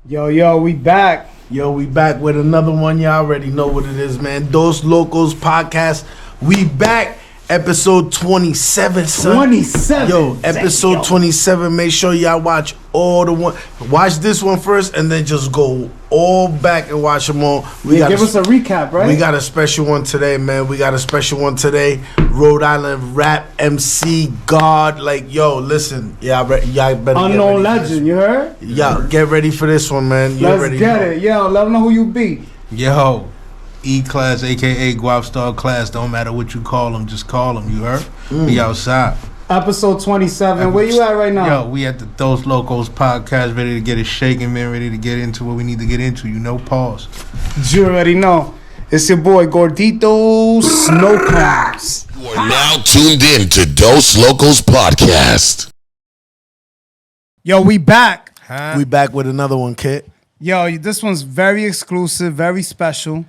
Yo, we back. Yo, we back with another one. Y'all already know what it is, man. Doz LoKOs Podcast. We back. Episode 27, son. 27. Yo, episode 27. Make sure y'all watch all the one. Watch this one first and then just go all back and watch them all. Give us a recap, right? We got a special one today, man. Rhode Island rap MC God. Like, yo, listen. Y'all better Unknown legend, you heard? Y'all get ready for this one, man. Let's get it. Yo, let them know who you be. Yo, EKlass, aka Gwapstar class. Don't matter what you call them, just call them. You heard? We outside. Episode 27. Where you at right now? Yo, we at the Doz LoKOs Podcast, ready to get it shaking, man. Ready to get into what we need to get into. You know, pause. You already know. It's your boy Gordito Snowclouds. You are now tuned in to Doz LoKOs Podcast. Yo, we back. We back with another one, kid. Yo, this one's very exclusive, very special.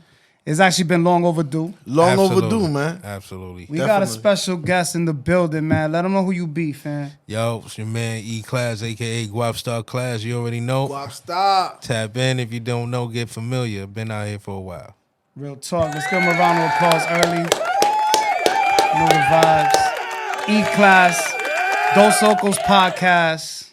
It's actually been long overdue. Overdue, man. Absolutely. We got a special guest in the building, man. Let them know who you be, fam. Yo, it's your man EKlass, aka Gwapstar class. You already know. Gwapstar. Tap in if you don't know. Get familiar. Been out here for a while. Real talk. Let's give him a round of applause early. Know the vibes. EKlass, Doz LoKOs Podcast.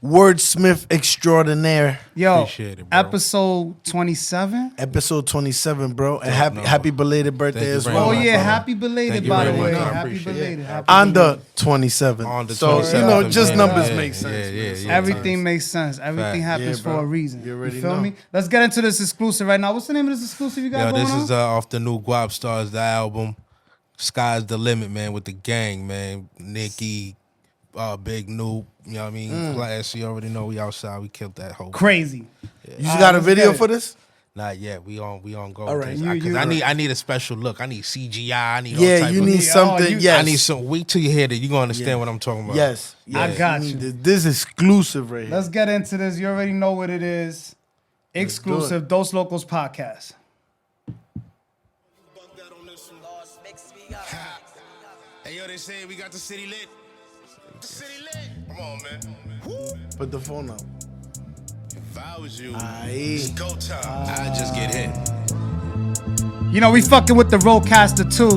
Wordsmith extraordinaire. Yo, Appreciate it, bro. Episode 27. Episode 27, bro. And happy belated birthday as very well. Oh much, yeah, brother. happy belated, Thank you by the very way. much. I Happy appreciate belated. it. Happy On the belated. 27. On the So, 27. just Yeah, numbers yeah, make sense. Yeah, Everything makes sense. Everything Fact. happens Yeah, for bro. a reason. You You already feel know. me? Let's get into this exclusive right now. What's the name of this exclusive you got Yo, going this on? is off the new Gwapstars, the album. Sky's the limit, man, with the gang, man. Nikki, Big Noob, you know what I mean? Class, you already know we outside. We killed that whole. Crazy. You just got a let's video get it. for this? Not yet. We on go. All right. Because I need a special look. I need CGI. I need all Yeah, type you of, need something. Yes. I need some. Wait till you hear that. You gonna understand what I'm talking about. Yes. I got need you. This is exclusive right here. Let's get into this. You already know what it is. Exclusive Doz LoKOs Podcast. Hey, yo, they say we got the city lit. The city lit. Come on, man. Put the phone up. If I was you, Aye. it's go time. I'd just get hit. You know, we fucking with the Roadcaster too.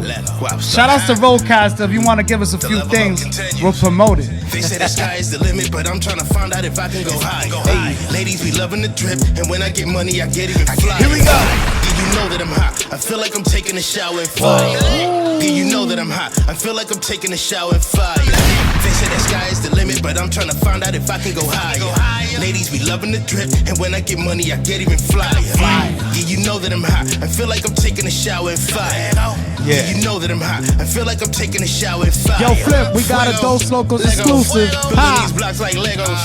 Shout outs to Roadcaster. If you want to give us a few level up things, continues. we'll promote it. They say the sky is the limit, but I'm trying to find out if I can go high. Hey, ladies be loving the drip, and when I get money, I get even fly. Here we go. Do you know that I'm hot? I feel like I'm taking a shower and fire. Do you know that I'm hot? I feel like I'm taking a shower and fire. They say the sky is the limit, but I'm trying to find out if I can go higher. Ladies be loving the drip, and when I get money, I get even flyer. Do you know that I'm hot? I feel like I'm taking a shower and fire. Yeah. Do you know that I'm hot? I feel like I'm taking a shower and fire. Yo, Flip, we got a Doz LoKOs exclusive. Building Ha! these blocks like Legos.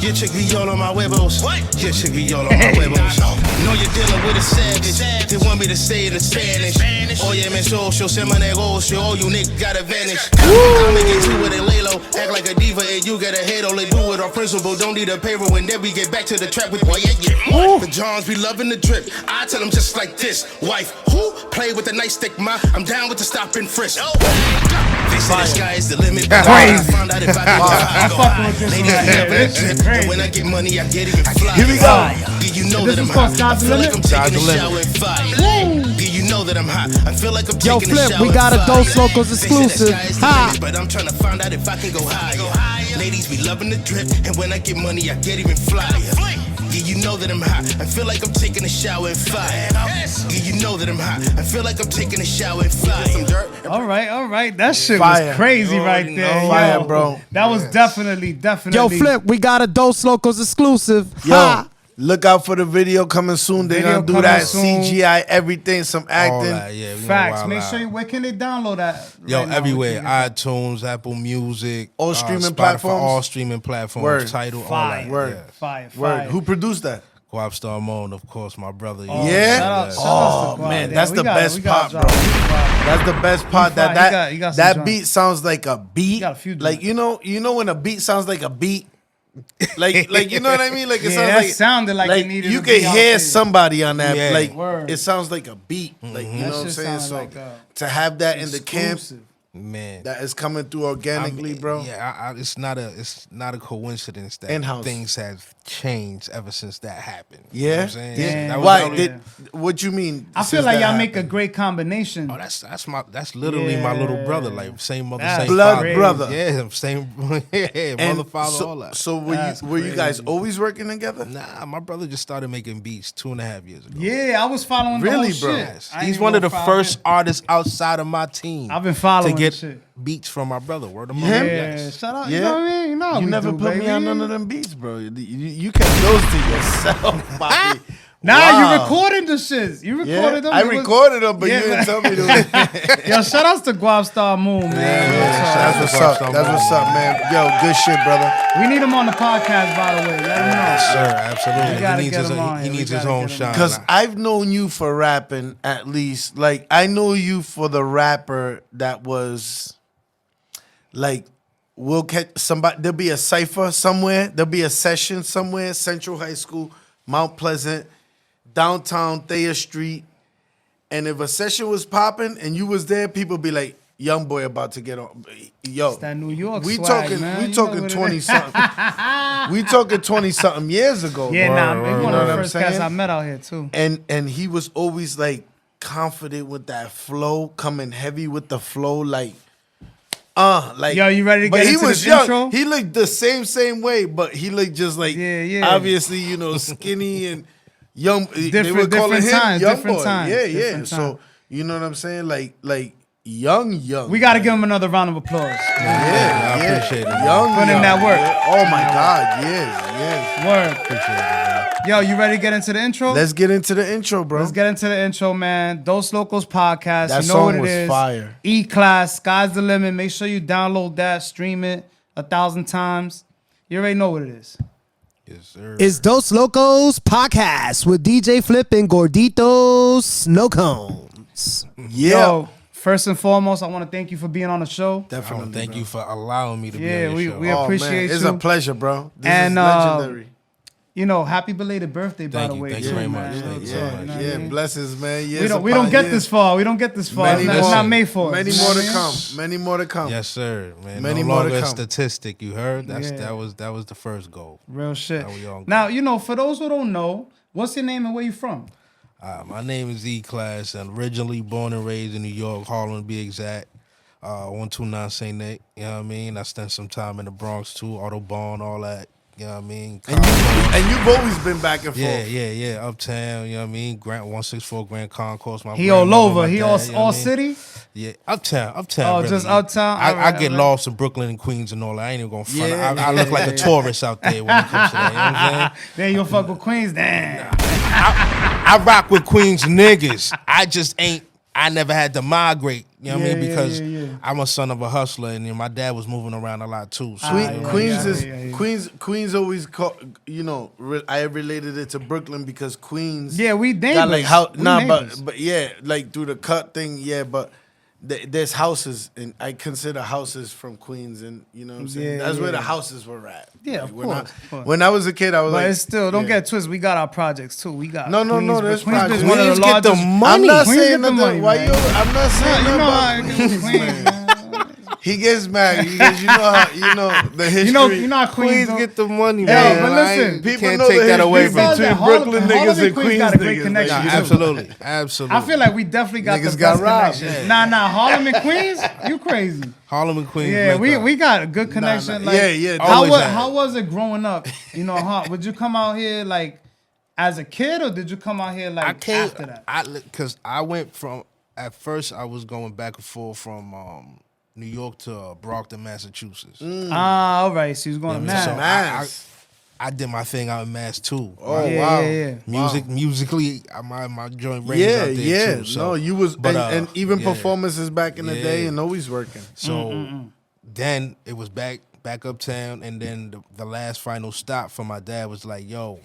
Your chick be all on my huevos. Your chick be all on my huevos. Know you're dealing with a savage. They want me to say it in Spanish. Oye, me socio, se me negocio. Oh, you niggas gotta vanish. I'ma get to it and lay low. Act like a diva and you get a halo. They do it on principle. Don't need a paper when then we get back to the trap with boy. Yeah. The Johns be loving the drip. I tell them just like this. Wife, who play with a nice stick, ma? I'm down with the stop and frisk. They say the sky is the limit, but I found out if I can go high. Ladies be loving the drip, and when I get money, I get even fly. Here we go. Do you know This that I'm is called hot? I Sky's the feel like Limit? I'm Sky's taking the a limit. shower and fire. Do you know that I'm hot? I feel like I'm Yo, taking a Flip, shower we and got a fire. Doz LoKOs They say the exclusive. sky is the Ha! limit, but I'm trying to find out if I can go higher. Ladies be loving the drip, and when I get money, I get even flyer. Yeah, you know that I'm hot. I feel like I'm taking a shower and fire. Yeah, you know that I'm hot. I feel like I'm taking a shower and fire. Some dirt. All right. That shit Fire. was crazy You right already there. know. Fire, Yo, bro. That was definitely. Yo, Flip, we got a Doz LoKOs exclusive. Yo, Ha! look out for the video coming soon. They're Video gonna do coming that soon. CGI, everything, some All acting. that, yeah. we Facts. wild Make out. sure you. Where can they download that? Yo, right now? everywhere. Where can iTunes, Apple Music, All streaming Spotify, platforms? all streaming platforms. Word. Title, all Fire. that. Word. Yeah. Fire. Word. Who produced that? Gwapstar Moan, of course, my brother. Oh, Yeah? Shout out Oh, to Gwap. man, Yeah, that's we the gotta- best we gotta part, drop bro. it. That's the best part. fire. That You got some that joints. beat sounds like a beat. got a few like joints. you know when a beat sounds like a beat. like you know what I mean? Like it Yeah, sounds that like sounded like it needed you to can be out hear there. somebody on that. Yeah. Like Word. it sounds like a beat. Like you That know what I'm shit saying? sounded So like a to have that in the camp, exclusive. Man, that is coming through organically, bro? Yeah, it's not a coincidence that In-house. things have changed ever since that happened. Yeah, You know what I'm saying? Yeah. That was Why? only- What you mean? I feel since like that y'all make a happened? great combination. Oh, that's literally my little brother. Like same mother, That's same blood father. brother. Yeah, same And mother, father, so, all that. So That's were you guys crazy. always working together? Nah, my brother just started making beats 2.5 years ago. Yeah, I was following Really, the whole bro? shit. Yes. I ain't He's even one of gonna the front first it. artists outside of my team I've been following to get the shit. beats from my brother. Word of mouth. Yeah? Yes. Shout out. Yeah. You know what I mean? You know how You we never do, put me baby. on none of them beats, bro. You kept those to yourself, Bobby. Nah, Wow. you recorded the shits. You Yeah, recorded them. I It was- recorded them, but Yeah, you didn't man. tell me to. Yo, shout outs to Gwapstar Moon, man. That's what's up. That's what's up, man. Yo, good shit, brother. We need him on the podcast, by the way. Let him know. Yes, sir. Absolutely. We gotta He needs get his, him on he here. We needs his gotta own get him shine. on. Because I've known you for rapping, at least. Like, I know you for the rapper that was, like, we'll catch somebody. There'll be a cipher somewhere. There'll be a session somewhere. Central High School, Mount Pleasant, downtown Thayer Street. And if a session was popping and you was there, people be like, young boy about to get on. Yo, It's that New York we swag, talking, man. we You know talking what it 20 is. something. We talking 20 something years ago. Yeah, bro. nah, he's one You of know the what I'm first cats saying? I met out here, too. And he was always like confident with that flow, coming heavy with the flow, like Yo, you ready to but get he into was this young. intro? He looked the same way, but he looked just like Yeah. obviously, skinny and young. They were Different calling him times, young different boy. times, Yeah. different So times. you know what I'm saying? Like young. We got to give him another round of applause. Yeah, I appreciate it, man. Young, Put in young, that work. yeah. Oh my God, yes. Word. Appreciate it, man. Yo, you ready to get into the intro? Let's get into the intro, bro. Let's get into the intro, man. Doz LoKOs podcast. That you know song what it was is. fire. EKlass, sky's the limit. Make sure you download that, stream it 1,000 times. You already know what it is. Yes, sir. It's Doz LoKOs podcast with DJ Flip and Gordito Snow Cones. Yeah, Yo, first and foremost, I want to thank you for being on the show. definitely. Thank bro. you for allowing me to be Yeah, on your we show. appreciate It's you. a pleasure, bro. This And, is legendary. You know, happy belated birthday, by Thank the you. way. Thank you too, very man. much. Real Thank you talk, so you much. know what I Yeah, mean? blessings, man. We don't get this far. We don't get this far. Many It's more. not made for us. Many you know more what to I mean? come. Many more to come. Yes, sir, man. Many no more to longer a come. statistic. You heard? Yeah. That was the first goal. Real shit. How we all go. Now, you know, for those who don't know, what's your name and where you from? My name is EKlass. I'm originally born and raised in New York, Harlem to be exact. 129 St. Nate. You know what I mean? I spent some time in the Bronx too, Autobahn, all that. You know what I mean? And you've always been back and forth. Yeah. Uptown, you know what I mean? Grant 164 Grand Concourse. My He all grandmother, over. my He dad, all you know all what I mean? city. Yeah, uptown. Oh, really. just uptown? I Alright, get alright. lost in Brooklyn and Queens and all that. I ain't even gonna front. Yeah. I look like a tourist out there when it comes to that. You know what I'm saying? Then you'll fuck with Queens. Damn. I rock with Queens niggas. I never had to migrate. You know what I mean? Yeah, Because yeah. I'm a son of a hustler, and my dad was moving around a lot too. So Queens always I related it to Brooklyn because Queens Yeah, we got dangerous. like how We nah neighbors. but yeah, like through the cut thing, yeah, but there's houses, and I consider houses from Queens, and you know what I'm saying? Yeah, That's where yeah. the houses were at. Yeah, Like, of when course, of course. When I was a kid, I was But like, it's still, don't yeah. get twisted. We got our projects too. We got No, Queens, there's Queens projects. is one of the Queens get the largest. money. I'm not Queens saying get the nothing. money, Why man. you? I'm not saying You nothing know about how it goes, Queens, man. He gets mad because you know how the history. You know how Queens don't- get the money, Yo, man. but listen, people can't know take the that away history from between you. Brooklyn niggas and Queens got a great niggas. connection. Like, Nah, you know. absolutely. I feel like we definitely got Niggas the got best robbed. connection. Nah, Harlem and Queens, you crazy. Harlem and Queens. Yeah, link up. we got a good connection. nah. Like, Yeah, always had. How was it growing up? You know, would you come out here like as a kid, or did you come out here like I came after that? because I went from at first I was going back and forth from New York to Brockton, Massachusetts. All right. So you was going to So Mass. I did my thing out in Mass too. Oh right? wow. Yeah. Musically, my joint range Yeah, out there yeah. too. So, No, you was but, and even yeah. performances back in the Yeah. day and always working. So then it was back uptown, and then the last final stop for my dad was like, "Yo,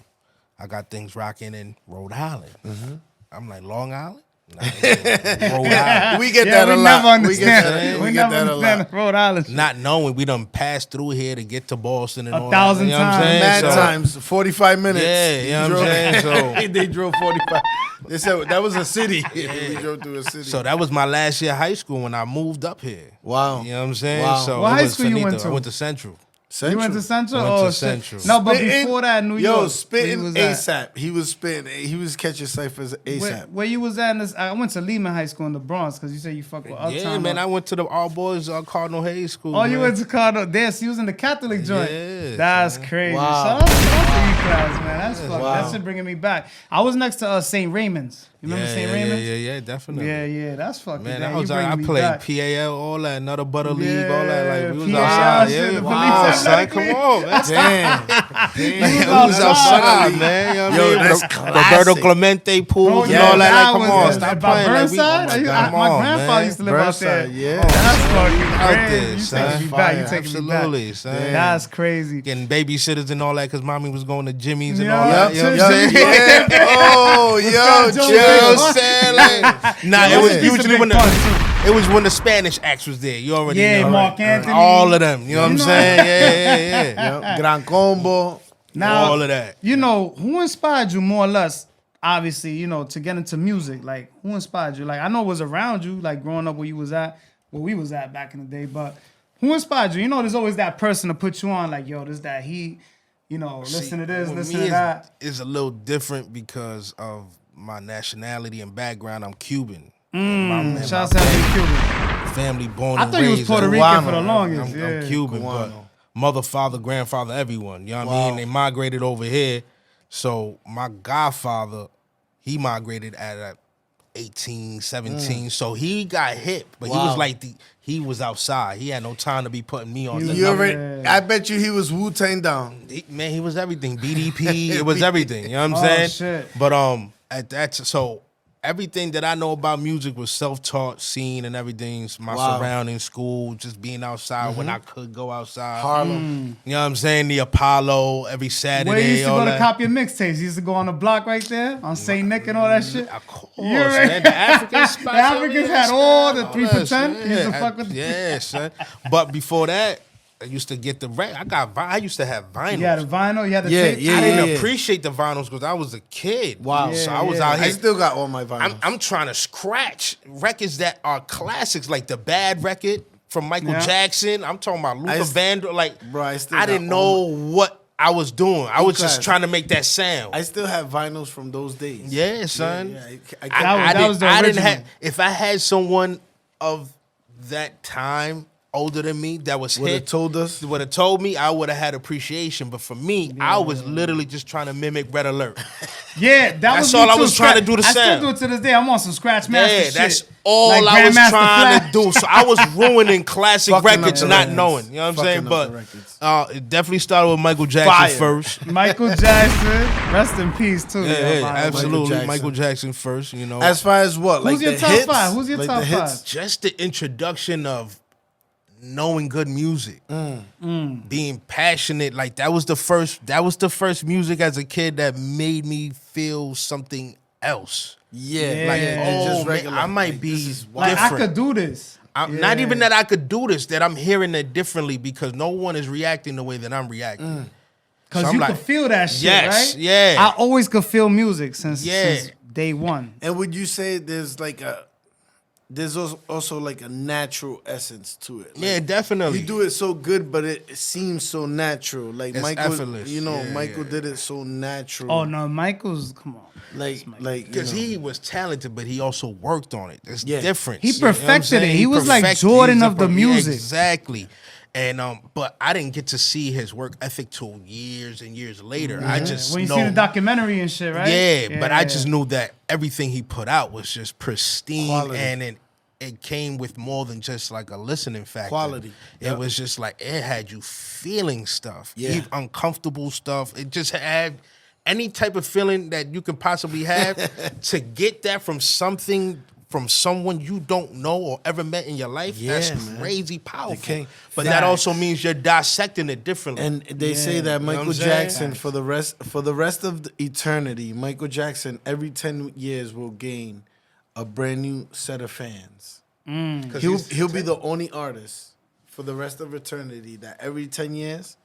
I got things rocking in Rhode Island." I'm like, Long Island? Nah, Rhode Island. We get Yeah, that a we lot. never We get understand. that. We We get never that a understand lot. Rhode Island. shit. Not knowing we done passed through here to get to Boston and all 1,000 that. You know what I'm times. saying? Mad So- times, 45 minutes. Yeah, you know what I'm saying? So- they drove 45. They said that was a city. We drove through a city. So that was my last year of high school when I moved up here. Wow. You know what I'm saying? Wow. So What it high was school you finito. went to? I went to Central. You went to Central? I went to Oh, shit. Central. No, but Spitting- before that, New York. Yo, where spitting you was at? ASAP. He was spitting. He was catching ciphers ASAP. Where you was at? In this, I went to Lehman High School in the Bronx because you said you fuck with Uptown. Yeah, man. I went to the All Boys Cardinal Hayes School. Oh, you man. went to Cardinal. There, so you was in the Catholic joint. Yeah, That's man. crazy. Wow. Shout out to EKlass, man. That's fucking. Wow. That shit bringing me back. I was next to St. Raymond's. You remember St. Raymond's? Yeah, definitely. Yeah, that's fucking. Man, damn, I was you bringing I me played back. PAL, all that, another butter league, all Yeah, that. Like we was PAL outside. shit, Yeah, the wow, police son, come on, man. Damn. We was was outside. outside, man. You know what Yo, I mean? that's The classic. Roberto Clemente pools Oh, and yeah, all that. that Like, come was on, it. stop By playing. Like, Burnside? oh My come on, grandfather man. used to live out there. Burnside, yeah. That's fucking Out crazy. there, You son. taking me back. You Fire. taking me back. Absolutely, son. That's crazy. Getting babysitters and all that because mommy was going to Jimmy's and Yeah. all that. Yep. You know what I'm Yep. saying? Oh, yo, Joe chill. You know what I'm saying? Like, nah, Yeah, it was those used to usually make when fun, it was when the Spanish acts was there. You already Yeah, know. Mark Anthony. All of them. You know what I'm know. saying? Yeah. Yep. Gran Combo. Now, All of that. You know, who inspired you more or less, obviously, you know, to get into music? Like, who inspired you? Like, I know it was around you, like, growing up where you was at, where we was at back in the day, but who inspired you? You know, there's always that person to put you on, like, yo, this, that, he, you know, listen to this, With listen me to that. is a little different because of my nationality and background. I'm Cuban. Shout out to that Cuban. Family born I and thought you was raised. Puerto I'm Rican Cubano. for the longest. I'm Yeah. Cuban, but mother, father, grandfather, everyone. You know what I mean? They migrated over here. So my godfather, he migrated at 18, 17. So he got hip, but he was like he was outside. He had no time to be putting me on. You already, I bet you he was Wu-Tang down. Man, he was everything. BDP, it was everything. You know what I'm Oh, saying? shit. But at that, so everything that I know about music was self-taught, seen, and everything's my surroundings, school, just being outside when I could go outside. Harlem. You know what I'm saying? The Apollo every Saturday. Where you used to all go to that. cop your mixtapes? You used to go on the block right there on St. Nick and all that shit. Of course, You already- man. The African spots. The Africans had all the 3 for 10. Yeah, You used to fuck with the- yeah, son. But before that, I used to get the I used to have vinyls. You had a vinyl, you had the Yeah, tape. yeah, I didn't yeah. appreciate the vinyls because I was a kid. Wow. So Yeah, I was yeah. out I here. still got all my vinyls. I'm trying to scratch records that are classics, like the Bad record from Michael Yeah. Jackson. I'm talking about Luther I Vandross. Like, Bro, I still I got didn't all know what I was doing. I was just EKlass. trying to make that sound. I still have vinyls from those days. Yeah, son. Yeah, I That was the I didn't original. have. If I had someone of that time older than me that was would have hit, told us. would have told me, I would have had appreciation. But for me, I was literally just trying to mimic Red Alert. Yeah, that was That's me all I too, was trying to scratch- do to I still sound. do it to this day. I'm on some scratch master Yeah, shit. that's all Like I was Grandmaster trying Flash. to do. So I was ruining classic Fucking up records, the not records. knowing. You know what I'm Fucking saying? up the But records. it definitely started with Michael Jackson Fire. first. Michael Jackson, rest in peace too. Yeah, yo, yeah, by the way. absolutely. Jackson. Michael Jackson first. You know, As far as what? Like Who's your the top hits? five? Who's your Like top the hits? five? just the introduction of knowing good music, being passionate. Like that was the first music as a kid that made me feel something else. Yeah, Yeah. Like, Yeah. oh, just regular. man, I might Like, be this is Like different. I could do this. Not even that I could do this, that I'm hearing it differently because no one is reacting the way that I'm reacting. Cause So I'm you like, could feel that shit, yes, right? yeah. I always could feel music since Yeah. day one. And would you say there's also like a natural essence to it? Like, Yeah, definitely. you do it so good, but it seems so natural. Like It's Michael, effortless. you know, Yeah, Michael yeah, did it so natural. Oh no, Michael's come on. like Because you know. he was talented, but he also worked on it. It's Yeah. different. He You know what I'm perfected saying? it. He was like Jordan he's a of the music. Exactly. And but I didn't get to see his work ethic till years and years later. I just When you know, see the documentary and shit, right? yeah, but I just knew that everything he put out was just pristine, Quality. and it came with more than just like a listening factor. Quality. It Yep. was just like it had you feeling stuff, Yeah. even uncomfortable stuff. It just had any type of feeling that you could possibly have. To get that from someone you don't know or ever met in your life, that's Yeah, man. crazy powerful. can't- But that also Facts. means you're dissecting it differently. And they say that know what Michael I'm saying? Jackson for the rest of the eternity, Michael Jackson every 10 years will gain a brand new set of fans. 'Cause He'll he's- he'll be the only artist for the rest of eternity that every 10 years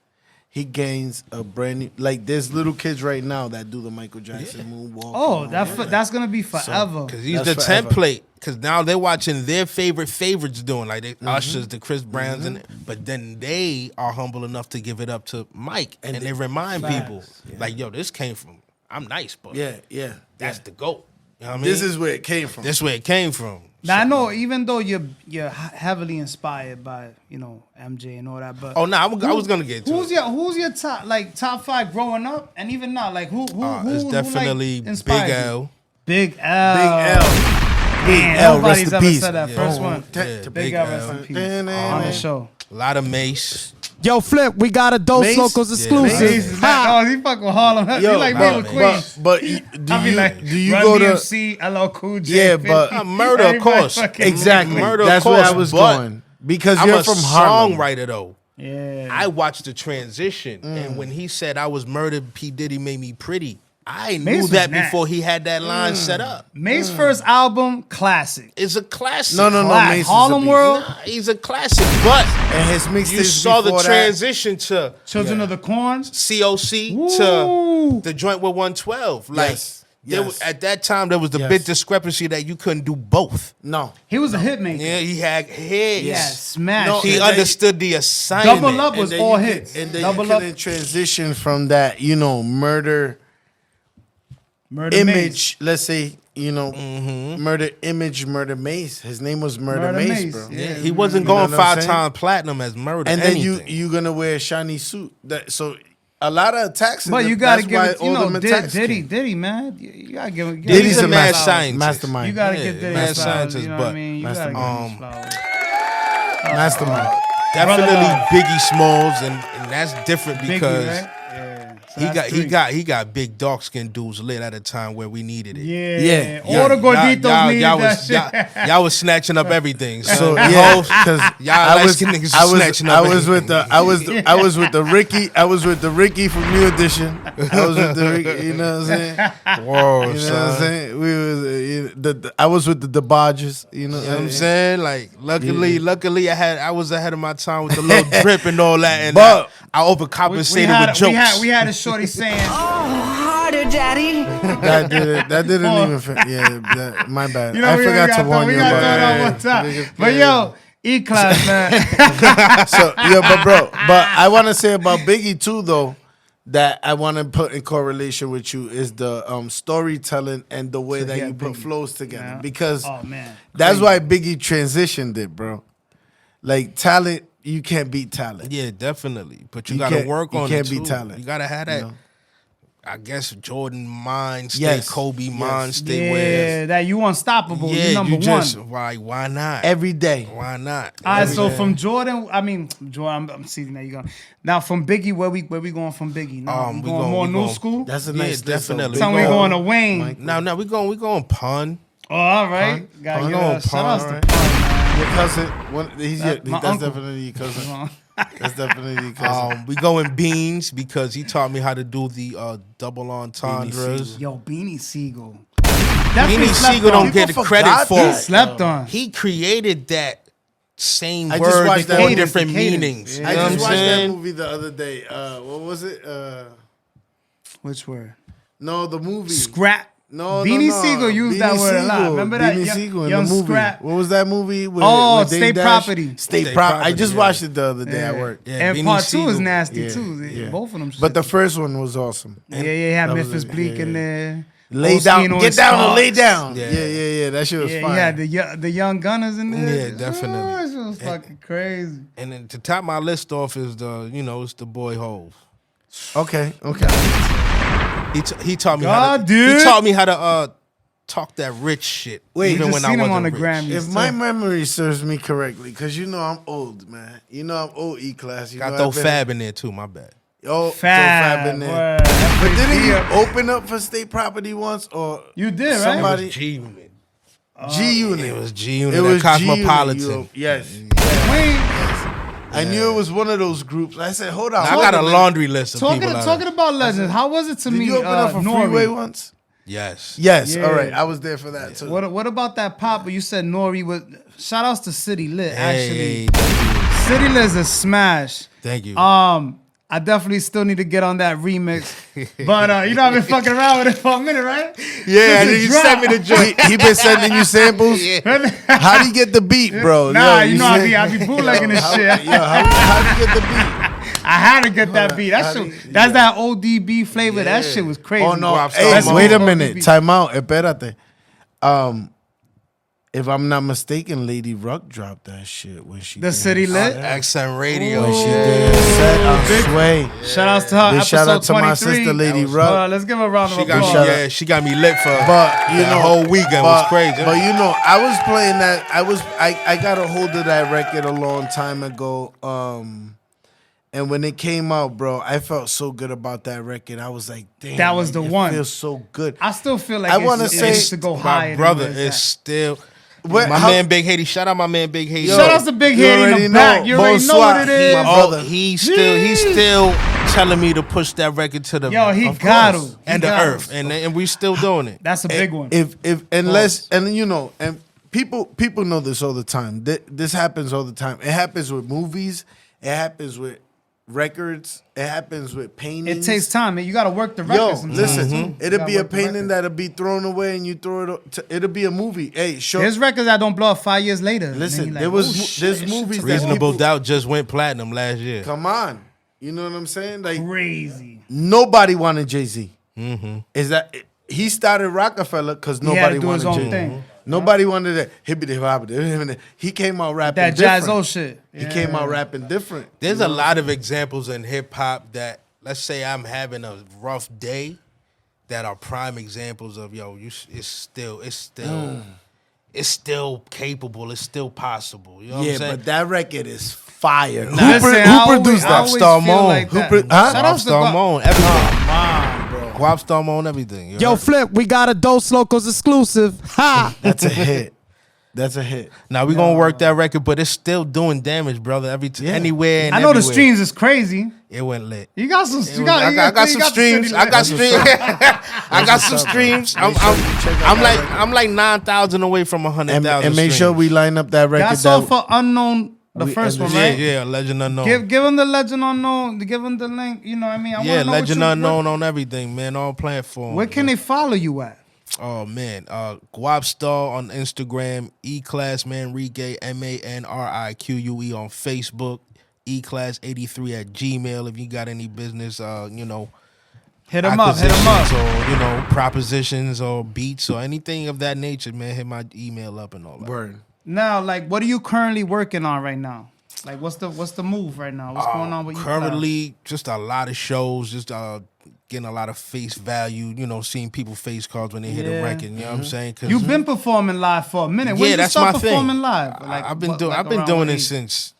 he gains a brand new. Like there's little kids right now that do the Michael Jackson moonwalk. Oh, that's gonna be forever. Because he's That's the forever. template. Because now they're watching their favorites doing, like the Ushers, the Chris Browns, but then they are humble enough to give it up to Mike, and they remind people, like, yo, this came from, I'm nice, but yeah. that's the GOAT. You know what I mean? This is where it came from. This where it came from. Now I know, even though you're heavily inspired by MJ and all that, but Oh no, I was gonna get to who's it. your top 5 growing up, and even now, like who It's definitely like, inspired Big you? L. Big L. Big Man, L, rest nobody's in ever peace. said that first one. Yeah, Big L, rest in peace. On the show. A lot of Mace. Yo, Flip, we got a Doz Mace? LoKOs exclusive. Mace, Ha! he fuck with Harlem. He Yo, like me with Queens. but I be like, do you Run go to DMC, LL Cool J, Yeah, but 50. Murder, of Everybody course. fucking- exactly? Murder, of That's where I course, was but going because I'm you're a from Harlem. songwriter though. Yeah. I watched the transition, and when he said I was murdered, P. Diddy made me pretty. I Mace knew was that nasty. before he had that line set up. Mace's first album, classic. It's a classic. No, Class. Mace is a Harlem beast. World, Nah, he's a classic, but And his mixtapes you saw the before that- transition to Children of the Corns. COC Woo. to the joint with 112. Like Yes, there yes. was, at that time, there was the Yes. big discrepancy that you couldn't do both. No, He was a hit maker. Yeah, he had hits. Yeah, smash. No, He and then- understood the assignment. Double Up was then all you hits. and then Double you Up, couldn't transition from that, murder Murder image. Let's say, murder image, Murder Mace. His name was Murder, Murder Mace, Mace, bro. yeah. He wasn't You know going what I'm 5 saying? times platinum as murder. And then anything. you gonna wear a shiny suit. So a lot of attacks. But you gotta gotta give it, Diddy. Diddy, man. You gotta give it. Diddy's Diddy's a a mad master- scientist. mastermind. You gotta Yeah, give Diddy mad his flowers. scientist, You know what I but, mean? You gotta give him his flowers. Mastermind. Definitely Brother. Biggie Smalls, and that's different Biggie, because right? Yeah. So he got big dark skinned dudes lit at a time where we needed it. Yeah. Yeah. All the gorditos needed y'all that was, shit. y'all was snatching up everything. So So yeah, because y'all light-skinned niggas was snatching up I was with the Ricky. I was with the Ricky from New Edition. I was with the Ricky. You know what I'm saying? whoa, You know what I'm saying? We was I was with the Dodgers. You know You know what I'm saying? Like, luckily, I was ahead of my time with the little drip and all that, and But- I overcompensated with jokes. We had a shorty saying, Harder, Daddy. That didn't even fit. Yeah, my bad. you know, I we forgot got to warn we you got about that one time. But yo, EKlass, man. So but I want to say about Biggie too, though, that I want to put in correlation with you is the storytelling and the way that Yeah, you put Biggie. flows together. Yeah. Because Oh, man. that's why Biggie transitioned it, bro. Like talent, you can't beat talent. Yeah, definitely. But you You got to can't- work you on can't it be too. talent, You got to have that. you know? I guess Jordan mind, stay Yes, Kobe yes. mind, stay Yeah, where. that you unstoppable. Yeah, you number you just one. why not? Every day. Why not? All right, so Every- from Jordan, I'm seeing that you going. Now from Biggie, where we going from Biggie? Now we going more new school. That's a Yeah, nice definitely. Tell me we going to Wayne. No, we going pun. Oh, all right. Gotta Pun. give Pun. shout outs to All right. Pun, man. Your cousin, My that's uncle. definitely your cousin. That's definitely your cousin. We going Beans because he taught me how to do the double entendres. Yo, Beanie Siegel. Beanie Siegel don't get the People credit forgot for that. it. Slept on. He created that same I just word watched with that four movie. different The cadence. meanings. Yeah. I You know just what watched I'm that saying? movie the other day. What was it? Which word? No, the movie. Scrap. No, Beanie no. Siegel used Beanie that word a lot. Siegel. Remember that? Beanie Siegel in Young the movie. Scrap. What was that movie? With, Oh, with Dame State Dash? Property. State State Property. I Property, just yeah. watched it the other day at work. Yeah, And Beanie part 2 is Siegel. nasty Yeah, too. yeah. Both of them. But the shit. first one was awesome. yeah, had that was Memphis it. Bleak Yeah, in yeah. there. Lay down, Ospino get and down and lay Sparks. down. Yeah. Yeah. That shit was Yeah, fire. you had the young gunners in there. Yeah, definitely. Oh, that shit was fucking crazy. And then to top my list off is it's the boy Hove. Okay. He taught me God, how to. dude. He taught me how to talk that rich shit. Wait, even just when I seen him wasn't on the rich. Grammy. If my memory serves me correctly, because I'm old, man. I'm old EKlass. Got throw Fab in there too. My bad. Oh, Fab. in there. word. That's But big didn't you deal. open up for State Property once, or You did, right? somebody? It was G Unit. G Unit. It was G Unit. It It was Cosmopolitan. G-Unit, yes. Wayne, I knew it was one of those groups. I said, hold on. I got a laundry list of talking people. talking about legends. How was it to Did me? you open up for Nore? Freeway once? Yes. Yes. Yeah. All right. I was there for that too. What about that pop? But you said Nore was. Shout outs to City Lit. Hey, Actually, City Lit is a smash. thank you. I definitely still need to get on that remix. But you know, I've been fucking around with it for a minute, right? Yeah, Since it you sent me the joint. He been sending you samples. How do you get the beat, bro? Nah, Yo, you know I be bootlegging this shit. How do you get the beat? I had to get that beat. That's that ODB flavor. That shit was crazy. Oh no! Gwapstar Hey, That's wait a ODB. minute. Time out. Espérate. If I'm not mistaken, Lady Ruck dropped that shit when she The did City her Lit? set. XM Radio. When she did her set on Sway. Shout outs to her. Big shout out episode to my 23. sister, Lady Ruck. Let's give her a round of She got applause. me, yeah, she got me lit for But you that know, whole weekend was crazy. But you know, I was playing that. I got a hold of that record a long time ago. And when it came out, bro, I felt so good about that record. I was like, damn, That was the it one. feels so good. I still feel like I it wanna say- needs to go higher. my brother than where is it's still What- my how- man Big Haiti. Shout out my man Big Haiti. at. Shout outs to Big You Head in already the know. back. You already know Bonsoir. what it is. My Oh, brother. he's still telling me to push that record to the Yo, he Of got course. him. He and the got earth, him. and we still doing it. That's a big one. If unless and you know and people know this all the time. This happens all the time. It happens with movies. It happens with records. It happens with It paintings. takes time, man. You got to work the Yo, record sometimes. listen, too. it'll You be gotta a work the painting record. that'll be thrown away and you throw it. It'll be a movie. Hey, show. There's records that don't blow up 5 years later. Listen, Man, you there like, was oh, there's shit, movies shit that Reasonable people, Doubt just went platinum last year. Come on, you know what I'm saying? Like crazy. nobody wanted Jay-Z. Is that he started Rockefeller because He had nobody to do his wanted own Jay-Z. thing. Nobody wanted that hippity hoppity. He came out rapping That different. jazz shit. He came out rapping different. There's a lot of examples in hip hop that, let's say I'm having a rough day, that are prime examples of it's still capable, it's still possible. You know what I'm Yeah, saying? but that record is fire. Listen, I who produced always that? Gwapstar feel Moan. like Who that. pro- huh? Shout outs to Gwapstar Moan, everything. Come on, bro. Gwapstar Moan, everything. You Yo, heard? Flip, we got a Doz LoKOs exclusive. Ha! That's a hit. That's a hit. Now we gonna work that record, but it's still doing damage, brother. Anywhere and I know the everywhere. streams is crazy. It went lit. You got some. I got some streams. I got streams. I got some streams. I'm like 9,000 away from 100,000. And make sure we line up that record. That's all for Unknown, the first one, right? Yeah, Legend Unknown. Give him the Legend Unknown. Give him the link. You know what I mean? I Yeah, wanna know Legend what you, Unknown on everything, man. All platforms. Where can they follow you at? Oh man, Gwapstar on Instagram, EKlass Manrique MANRIQUE on Facebook, EKlass83 at Gmail. If you got any business, Hit him up. Hit him up. or propositions or beats or anything of that nature, man. Hit my email up and all that. Word. Now, like, what are you currently working on right now? Like, what's the move right now? What's going on with you? Currently, just a lot of shows, just getting a lot of face value, seeing people face cards when they hit a Yeah. record, you know what I'm saying? 'Cause You've been performing live for a minute. When yeah, you that's start my performing thing. live? I've been doing around it age? since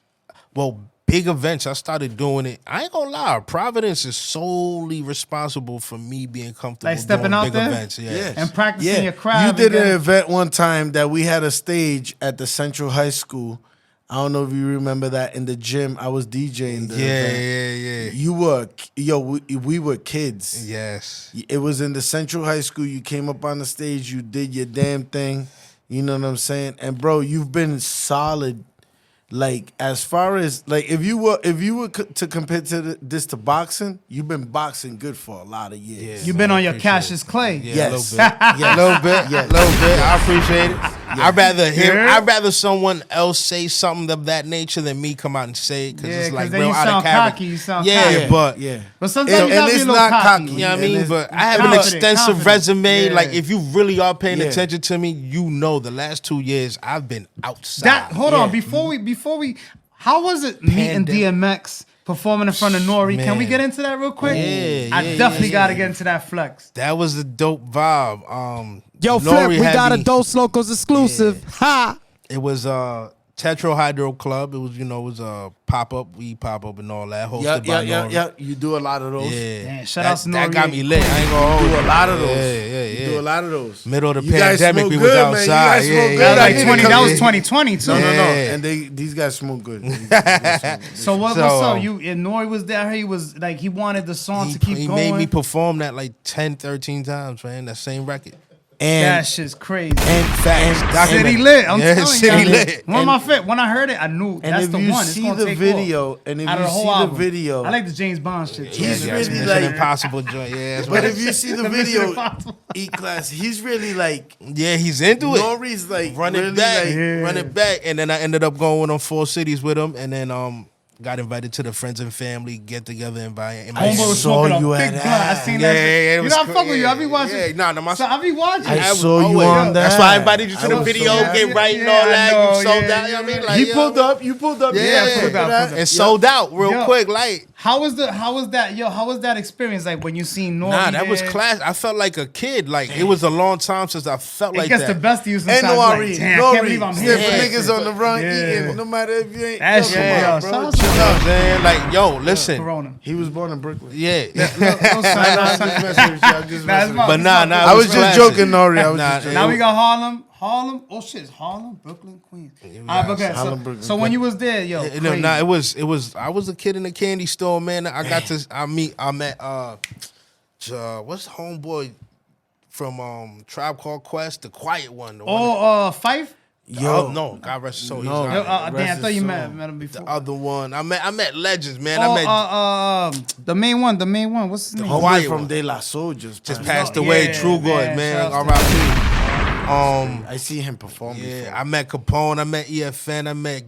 big events. I started doing it. I ain't gonna lie, Providence is solely responsible for me being comfortable Like stepping doing out big there? events. Yeah. Yes. And practicing your craft. You did and an then- event one time that we had a stage at the Central High School. I don't know if you remember that in the gym. I was DJing the event. Yeah. You were, we were kids. Yes. It was in the Central High School. You came up on the stage. You did your damn thing. You know what I'm saying? And bro, you've been solid. Like as far as like if you were to compare this to boxing, you've been boxing good for a lot of years. You've been on your appreciate Cassius Clay. Yeah, Yes. a little bit. Yes. A little bit. Yes. A little bit. I appreciate it. Yeah. I'd rather someone else say something of that nature than me come out and say it because Yeah, it's 'cause like then real you out of sound character. cocky, you sound yeah, cocky. but Yeah. But sometimes And you gotta be it's a little not cocky. cocky. you know what I And mean? it's- But I have an Confident, extensive confident. resume. Yeah. Like if you really are paying Yeah. attention to me, the last 2 years I've been outside. Hold on, before we, how was it meeting Pandemic. DMX performing in front of Nore? Can we Man. get into that real quick? Yeah, I yeah, definitely yeah, got to yeah. get into that flex. That was a dope vibe. Yo, Nore Flip, we had got a me- Doz LoKOs exclusive. Ha! It was Tetrahydro Club. It was a pop up, weed pop up, and all that. Hosted by Nore. Yeah. You do a lot of those. Yeah, Damn, shout out to that Nore. got me lit. I ain't gonna hold You do you. a lot of those. Yeah. You do a lot of those. Middle of the You guys pandemic, smoke we was good, man. You outside. guys smoke Yeah, good. That was I like need to 20. come That was in. 2020 too. No. Yeah. And these guys smoke good. These guys smoke good. So what's So, up? You and Nore was there. He was like he wanted the song to keep He going. made me perform that like 10, 13 times, man. That same record. And that shit's crazy. Facts. City lit. I'm Yeah, telling City you. lit. One of my favorite. When I heard it, I knew And that's if the you one. It's see gonna the take video, off. and if Out of you the whole see the album. video, I like the James Bond shit. Too. He's Yeah, really Mission like- Impossible joint. Yeah, that's but right. if you see the The Mission video, Impossible. E-Class, he's really like, Yeah, he's into it. Nore's like, Run it really back, like, run it back, and then I ended up going on 4 cities with him, and then got invited to the friends and family get together and buy it. Homeboy was saw smoking you a at big blunt. I that. seen Yeah, that shit. yeah, it You was know, I cool. fuck with you. I be Yeah, watching. yeah, nah, my- So I be watching. I saw you always- on that. That's why I invited you to I the was video, so happy. get right and Yeah, all I that. know, You sold yeah, out. You know what I mean? Like, You pulled up. You pulled up. Yeah, pulled up. and sold out real Yo. quick. Like, How was that experience like when you seen Nore? nah, that was there? class. I felt like a kid. Like, it was a long time since I felt It like gets that. the best of you sometimes. And Nore, like, damn, I can't believe I'm here. sniffing Yeah. niggas on the run Yeah. eating, no matter if you ain't. That Yo, shit, come yo, on, shout bro. out to Chill You know what out. I'm saying? Like, yo, listen. Corona. He was born in Brooklyn. Yeah. No, I'm just messing with you. I'm just Nah, messing it's with you. my- But nah, I was just classic. joking, Nore. I was Nah, just joking. Now we got Harlem. Oh shit, it's Harlem, Brooklyn, Queens. All right, okay. Harlem, So, Brooklyn, so when you was there, yo, You crazy. know, nah, it was. I was a kid in a candy store, man. I met what's homeboy from Tribe Called Quest, the quiet one. The one Fife. that, no, God rest his soul. No. He's Damn, not- I thought you soul. met him the before. other one. I met legends, man. I met The main one. What's his name? Homeboy Homeboy from from De La Soul just passed Oh, away. yeah, True man, God, man. shout out R.I.P. I see him perform Yeah, before. I met Capone. I met EFN. I met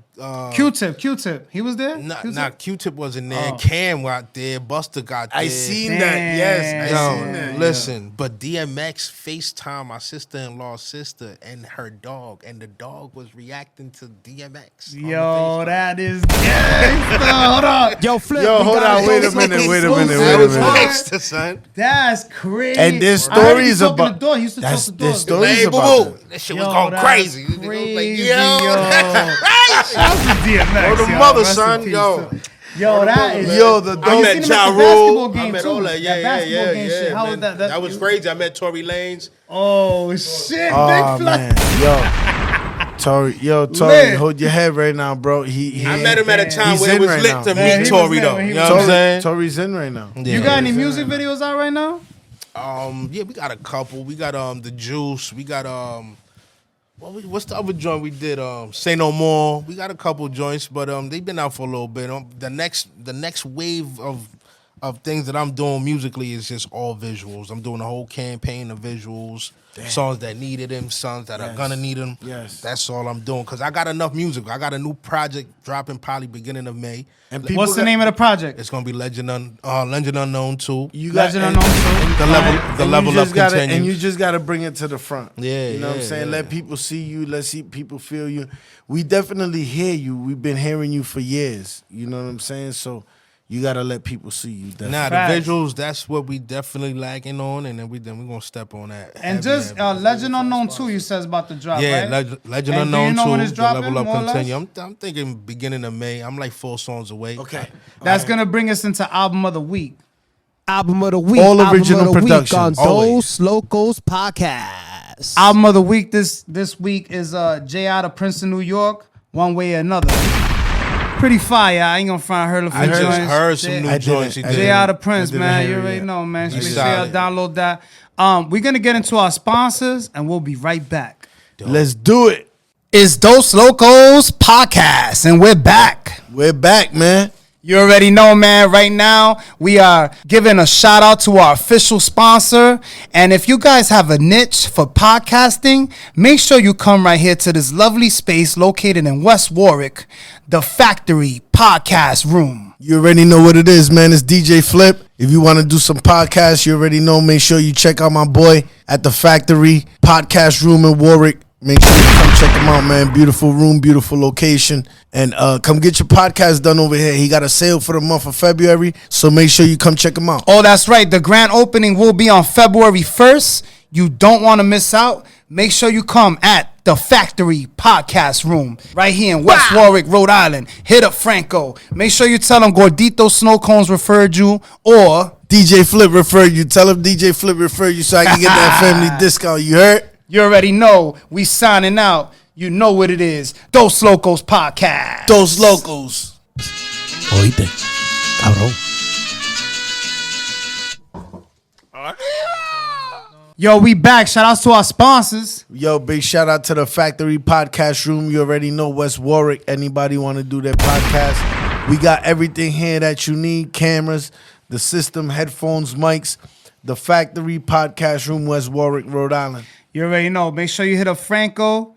Q-Tip. He was there. Nah, Q-Tip wasn't there. Oh. Cam got there. Buster got there. I seen Damn. that. Yes, I Yo, seen that. listen, but DMX FaceTime my sister-in-law's sister and her dog, and the dog was reacting to DMX. on the Yo, FaceTime. that is gangsta. Hold up. Yo, Flip. Yo, we hold got on. Wait a minute. That was gangsta, son. That's crazy. And there's I heard he stories talking about- to Dor. He used to talk That's- to there's Dor. stories Hey, boo about boo. that. That shit was Yo, going that's crazy. It was crazy, like, yo. Shout out to DMX. Oh, the yo. mother, Rest in son, peace, yo. too. Yo, that is. Yo, the I dog. seen met him at Ja the Rule. basketball I game, met too. all that. That Yeah, basketball game shit. How man. was that? That was crazy. I met Tory Lanez. Oh shit! Oh Big fly. man, yo, Tory, Lit. hold your head right now, bro. He I met him at a time He's where it in was right lit now. to Man, meet he was Tory, there though. when he You know was what I'm saying? Tory's in right now. You got any music videos out right now? Yeah, we got a couple. We got the Juice. We got what's the other joint we did? Say No More. We got a couple joints, but they've been out for a little bit. The next wave of things that I'm doing musically is just all visuals. I'm doing a whole campaign of visuals, songs that needed them, songs that are gonna need them. Yes. That's all I'm doing because I got enough music. I got a new project dropping probably beginning of May. And people What's the got- name of the project? It's gonna be Legend Unknown too. You got Legend Unknown too. The level up continues. and you just gotta bring it to the front. Yeah, you know what I'm yeah, saying. yeah. Let people see you. Let's see people feel you. We definitely hear you. We've been hearing you for years. You know what I'm saying. So you gotta let people see you. Definitely. Nah, Facts. the visuals, that's what we definitely lacking on, and then we're gonna step on that. And heavy, just heavy. Legend Unknown 2, you said is about to drop, Yeah, right? Legend And do you Unknown know when it's 2, the dropping, level up more or less? continue. I'm thinking beginning of May. I'm like 4 songs away. Okay. That's gonna bring us into album of the week. Album of the week. All album original of the week production, on always. Doz LoKOs Podcast. Album of the week this week is Jay out of Princeton, New York. One Way or Another. Pretty fire. I ain't gonna front. I heard a few I just joints. heard some Jay- new I joints. He didn't- I did. Jay out of Prince, I didn't man. hear You it already yet. know, man. So He's make sure y'all solid. download that. We're gonna get into our sponsors, and we'll be right back. Let's do it. It's Doz LoKOs Podcast, and we're back. We're back, man. You already know, man. Right now, we are giving a shout out to our official sponsor. And if you guys have a niche for podcasting, make sure you come right here to this lovely space located in West Warwick, the Factory Podcast Room. You already know what it is, man. It's DJ Flip. If you want to do some podcasts, you already know. Make sure you check out my boy at the Factory Podcast Room in Warwick. Make sure you come check him out, man. Beautiful room, beautiful location. And come get your podcast done over here. He got a sale for the month of February, so make sure you come check him out. Oh, that's right. The grand opening will be on February 1st. You don't want to miss out. Make sure you come at the Factory Podcast Room right here in West Warwick, Rhode Island. Hit up Franco. Make sure you tell him Gordito Snow Cones referred you, or DJ Flip referred you. Tell him DJ Flip referred you so I can get that family discount. You heard? you already know we signing out. You know what it is. Doz LoKOs Podcast. Doz LoKOs. Oíste, cabrón. Yo, we back. Shout outs to our sponsors. Yo, big shout out to the Factory Podcast Room. You already know West Warwick. Anybody want to do their podcast? We got everything here that you need. Cameras, the system, headphones, mics. The Factory Podcast Room, West Warwick, Rhode Island. You already know. Make sure you hit up Franco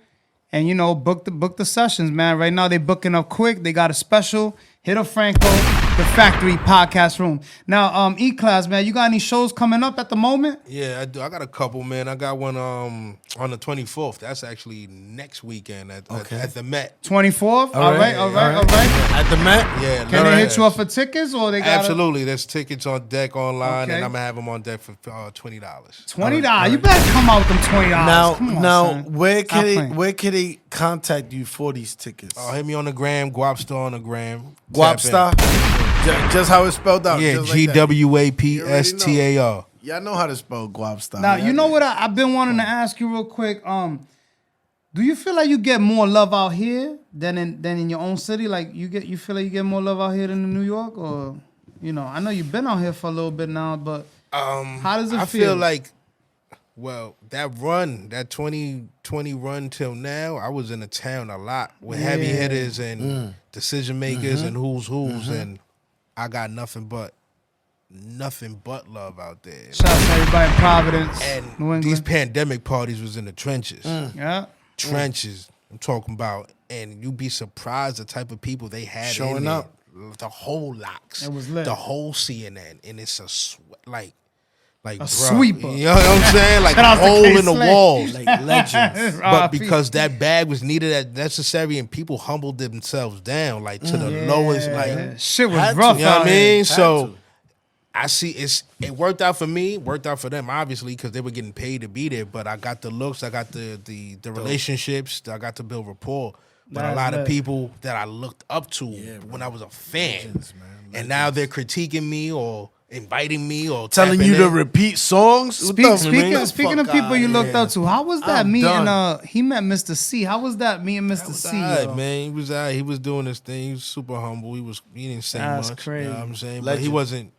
and, you know, book the sessions, man. Right now, they booking up quick. They got a special. Hit up Franco, the Factory Podcast Room. Now, EKlass, man, you got any shows coming up at the moment? Yeah, I do. I got a couple, man. I got one on the 24th. That's actually next weekend at the Met. 24th? All right. At the Met? Yeah. Can they hit you up for tickets or they got Absolutely. There's tickets on deck online, Okay. and I'm going to have them on deck for $20. $20? You better come out with them $20. Come on, son. where Stop playing. can they contact you for these tickets? Hit me on the gram, Gwapstar on the gram. Gwapstar? Just how it's spelled out. Yeah, just like that. GWAPSTAR. Y'all know how to spell Gwapstar. Now, you know what I've been wanting to ask you real quick. Do you feel like you get more love out here than in your own city? Like you feel like you get more love out here than in New York, or you know? I know you've been out here for a little bit now, but how does it I feel? feel like, well, that 2020 run till now, I was in the town a lot with heavy hitters and decision makers and who's, and I got nothing but love out there. Shout out to everybody in Providence, New And England. these pandemic parties was in the trenches. Yeah. Trenches, I'm talking about. And you'd be surprised the type of people they had Showing in there. up. The whole locks. It was lit. The whole CNN. And it's like A sweeper. You know what I'm saying? Like Shout out a to hole in the K-Slay. walls. Like legends. But because that bag was needed at necessary and people humbled themselves down, like to the lowest, like shit was Had to. rough you know what out I here. mean? So to. I see it worked out for me, worked out for them, obviously, because they were getting paid to be there. But I got the looks, I got the relationships, I got to build rapport. But a That's lot of lit. people that I looked up to when I was a fan, and now they're critiquing me or inviting me or Telling tapping you to in. repeat songs? Speaking of people you looked up to, how was that I'm meeting? done. He met Mister Cee. How was that meeting Mister Cee? Alright, man. He was all right. He was doing his thing. He was super humble. He didn't say That's much. crazy. You know what I'm saying? But Legend. he wasn't.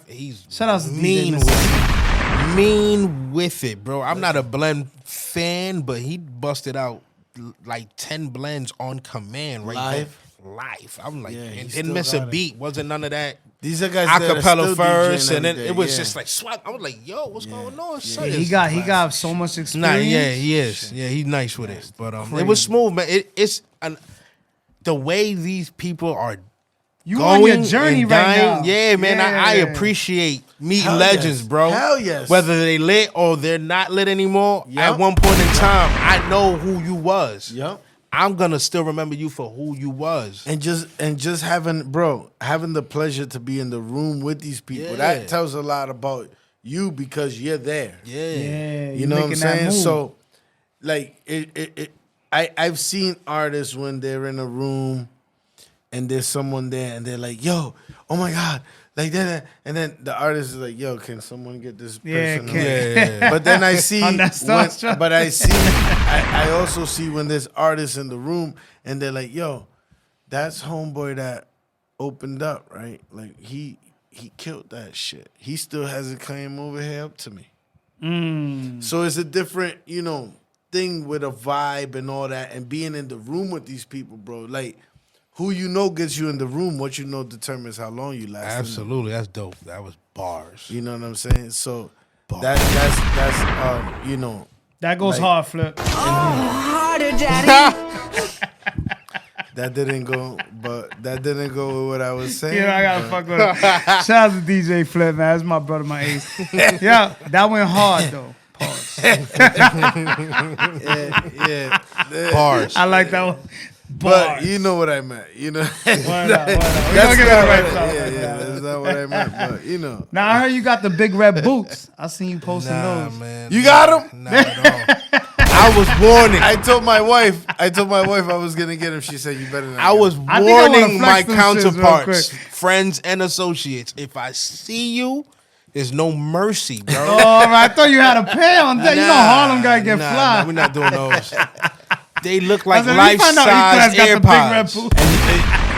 He's Shout out to DJ mean Mister with Cee. it. Mean with it, bro. I'm not a blend fan, but he busted out like 10 blends on command right Live? there. Live. I'm like, Yeah, he and still didn't miss a got it. beat. Wasn't none of that. These are guys that are Acapella still first, DJing and then every it day, was yeah. just like swap. I was like, yo, what's going on? Son? He got so much experience. Nah, yeah, he is. Yeah, he's nice with it. But it was smooth, man. It's the way these people are You on your going journey and right dying. now. Yeah, man. I Yeah. appreciate meeting Hell legends, yes. bro. Hell yes. Whether they lit or they're not lit anymore. Yep. At one point in time, I know who you was. Yep. I'm gonna still remember you for who you was. And just having the pleasure to be in the room with these people, Yeah. that tells a lot about you because you're there. Yeah. You know what I'm saying? So like I've seen artists when they're in a room and there's someone there and they're like, yo, oh my God, like that, and then the artist is like, yo, can someone get this person? Yeah. But then I see, On that starstruck. but I also see when there's artists in the room and they're like, yo, that's homeboy that opened up, right? Like he killed that shit. He still hasn't came over here up to me. So it's a different, thing with a vibe and all that, and being in the room with these people, bro. Like, who you know gets you in the room. What you know determines how long you last. Absolutely. That's dope. That was bars. You know what I'm saying? So Bars. that's that goes like- hard, Flip. Harder, Daddy. that didn't go with what I was saying. Yeah, I gotta fuck with him. Shout out to DJ Flip, man. That's my brother, my ace. Yeah, that went hard though. Pause. yeah. Bars. I like that one. But Bars. you know what I meant. You know. Why not? We're gonna That's get not it right. what Song. that's not what I meant. But Now I heard you got the big red boots. I seen you posting Nah, those. man. You got him? Not at all. I was warning. I told my wife I was gonna get him. She said you better not. I get was him." I think I wanna warning my flex them shits real counterparts, quick. friends and associates. If I see you, there's no mercy, bro. Oh, I thought you had a pair on that. You know Harlem gotta get fly. Nah, we're not doing those. They look like I said, let me find out life-size EKlass got the big red AirPods. boots.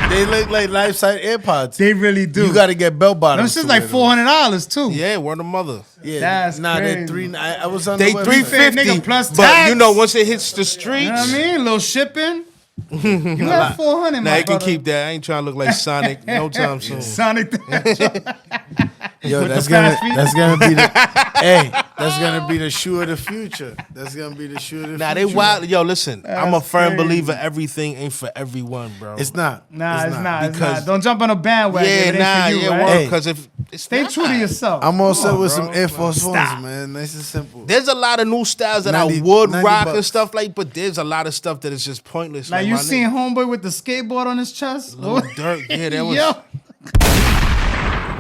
They look like life-size AirPods. They really do. You got to get bell bottoms. Them shit's like $400 too. Yeah, word of mother. Yeah, That's they're crazy. I was on They the website. Nigga, $350, plus but tax. you know once it hits the streets, You know what I mean? A little shipping. You have 400, nah, my you can brother. keep that. I ain't trying to look like Sonic no time soon. Sonic. Yo, With that's the gonna fast feet? that's gonna be the hey, that's gonna be the shoe of the future. That's gonna be the shoe of the Nah, future. they wild. Yo, listen, I'm a That's firm crazy. believer everything ain't for everyone, bro. It's not. Nah, it's not. It's Because- not. Don't jump on a bandwagon. Yeah, if it ain't nah, for you, yeah, right? word. Hey. Because if it's Stay not. true to yourself. I'm all Come set on, with bro. some Air Force Stop. Ones, man. Nice and simple. There's a lot of new styles that 90 I would 90 rock and bucks. stuff like, but there's a lot of stuff that is just pointless. Like you my seen nigga, homeboy with the skateboard on his chest? Lil Durk, yeah, that was Yo,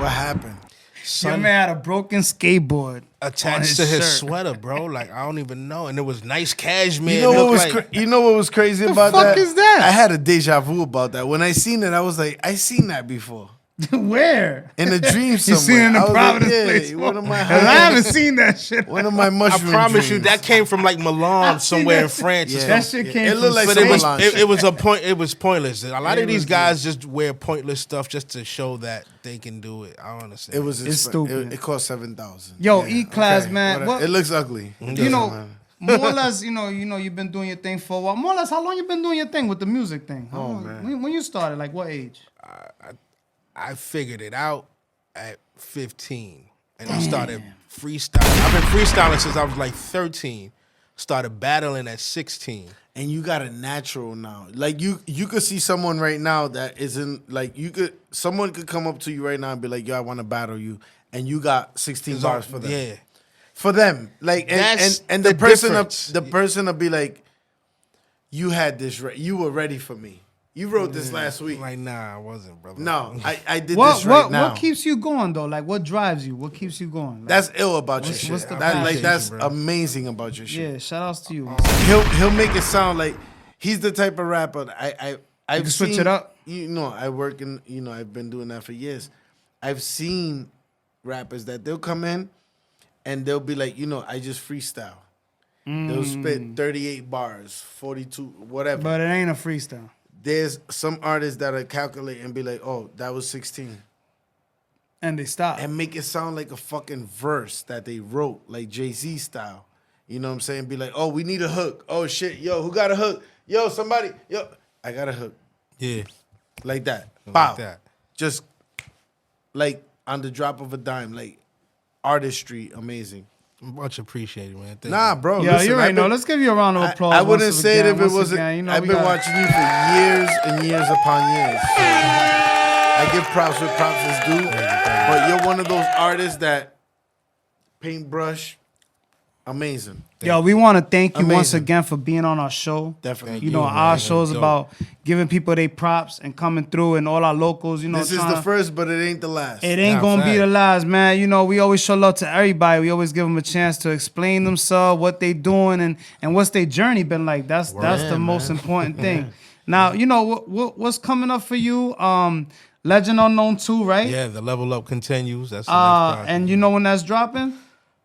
What happened? your son man had a broken skateboard on attached to his shirt. sweater, bro. Like I don't even know, and it was nice cashmere. You know It what looked was like, you know what was crazy about fuck that? is that? I had a deja vu about that. When I seen it, I was like, I seen that before. Where? In a dream You somewhere. seen it in the I was Providence like, place? yeah, one of my 'Cause I haven't seen that shit. one of my I mushroom promise you dreams. that came from like Milan seen somewhere that in France. or Yeah. That something. shit came It from looked like But it was Milan it was a point. It was pointless. A lot It of these was guys just wear pointless stuff just to show that they can do it. I don't understand. It was It's stupid. It cost $7,000. Yo, EKlass, man. whatever. What- It looks ugly. You know, more or less, you know, you've been doing your thing for a while. More or less, how long you been doing your thing with the music thing? How long? man. When you started, like what age? I figured it out at 15, and I started freestyling. I've been freestyling since I was like 13. Started battling at 16. And you got a natural now. Like you could see someone right now that isn't like someone could come up to you right now and be like, yo, I want to battle you. And you got 16 bars for them. Yeah. For them. Like That's and the the person difference. the person will be like, you had this you were ready for me. You wrote this last week. Like, nah, I wasn't, brother. No, I did this right now. What keeps you going though? Like what drives you? What keeps you going? Like, That's ill about your What's- shit. what's the That, like passion, that's bro? amazing about your shit. yeah. Shout outs to you. He'll make it sound like he's the type of rapper I've can switch seen, it up? You know, I work in I've been doing that for years. I've seen rappers that they'll come in and they'll be like, I just freestyle. They'll spit 38 bars, 42, whatever. But it ain't a freestyle. There's some artists that'll calculate and be like, oh, that was 16. And they stop. And make it sound like a fucking verse that they wrote, like Jay-Z style. You know what I'm saying? Be like, oh, we need a hook. Oh, shit. Yo, who got a hook? Yo, somebody. Yo, I got a hook. Yeah. Like that. Like Bow. that. Just like on the drop of a dime. Like artistry, amazing. Much appreciated, man. Thank Nah, you. bro. Yeah, listen, you already I've know. been- Let's give you a round of applause. I wouldn't once say it again, if it once wasn't. again. You know, I've we been got- watching you for years and years upon years. I give props where props is due. But you're one of those artists that paintbrush, amazing. Yo, we want to thank you once Amazing. again for being on our show. Definitely. You know, you, man. our show is Dope. about giving people their props and coming through, and all our locals. You know, This is trying- the first, but it ain't the last. It ain't Nah, gonna be fact. the last, man. You know, we always show love to everybody. We always give them a chance to explain themselves, what they doing, and what's their journey been like. That's the most important thing. Now, you know what's coming up for you. Legend Unknown 2, right? Yeah, the level up continues. That's the next project. And you know when that's dropping?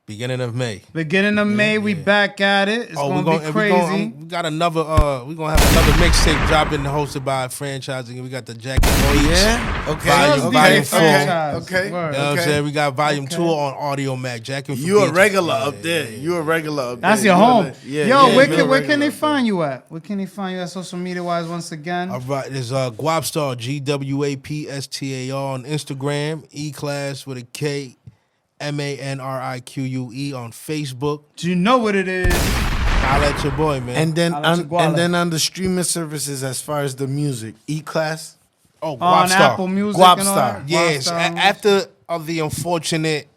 Beginning of May. Beginning of May, we back at it. It's gonna be crazy. We got another. We gonna have another mixtape dropping, hosted by franchising. We got the Jack and Beats. Yeah? Okay. Volume- okay. volume okay. four. Okay. Word. You know what I'm Okay. saying? We got volume 2 on Audio Mac. Jack and You a Beats. regular Yeah, up there. yeah, You a regular up there. That's your You a home. le- Yeah, Yo, yeah, where you a can regular they up there. find you at? Where can they find you at social media wise once again? All right, there's Gwapstar, GWAPSTAR on Instagram, EKlass with a K, MANRIQUE on Facebook. Do you know what it is? Holla at your boy, man. And then I'll let you go on the streaming services as far as the music, EKlass, oh, On Gwapstar. Apple Music and all Gwapstar. that? Yes, Gwapstar. after the unfortunate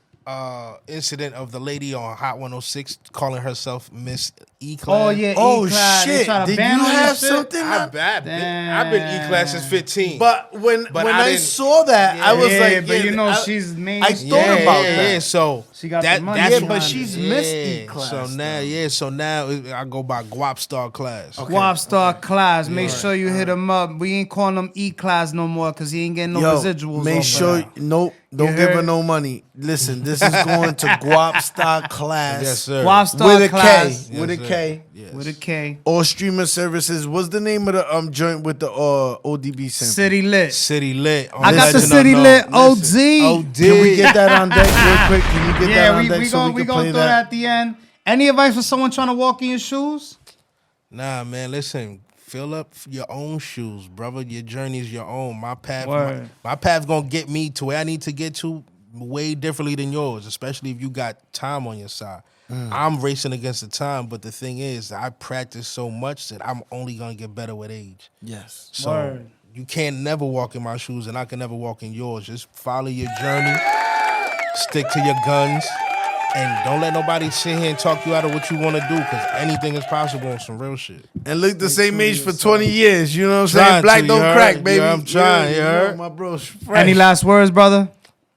incident of the lady on Hot 106 calling herself Miss EKlass. Oh yeah, Oh, E-Class. They shit. try to Did ban you on have this shit? something? I've been EKlass since 15. But when But when I I didn't- saw that, I was Yeah, like, but you know I, she's main. I thought about that. Yeah, so She got that, the money. that's Yeah, what- but she's Miss E-Class, So now, though. so now I go by Gwapstar Class. Gwapstar Class. Make sure you hit him up. We ain't calling him E-Class no more because he ain't getting no Yo, residuals. make off sure of that. no Don't give her no money. Listen, this is going to Gwapstar Class. Yes, sir. Gwapstar With a class. K. With a Yes, K. Yes. With a K. All streamer services. What's the name of the joint with the ODB sample? City lit. City lit. I got the Legend City Unknown. lit OZ. OD. Can we get that on deck real quick? Can you get that Yeah, on we deck so gonna we can throw play that that? at the end. Any advice for someone trying to walk in your shoes? Nah, man, listen. Fill up your own shoes, brother. Your journey is your own. My path, Word. my path gonna get me to where I need to get to way differently than yours, especially if you got time on your side. I'm racing against the time, but the thing is, I practice so much that I'm only gonna get better with age. Yes. So Word. you can't never walk in my shoes, and I can never walk in yours. Just follow your journey, stick to your guns, and don't let nobody sit here and talk you out of what you want to do, because anything is possible on some real shit. And look the same age for 20 years. You know what I'm Trying saying? Black to, don't you crack, heard? baby. Yeah, I'm trying, you heard? My bro's fresh. Any last words, brother?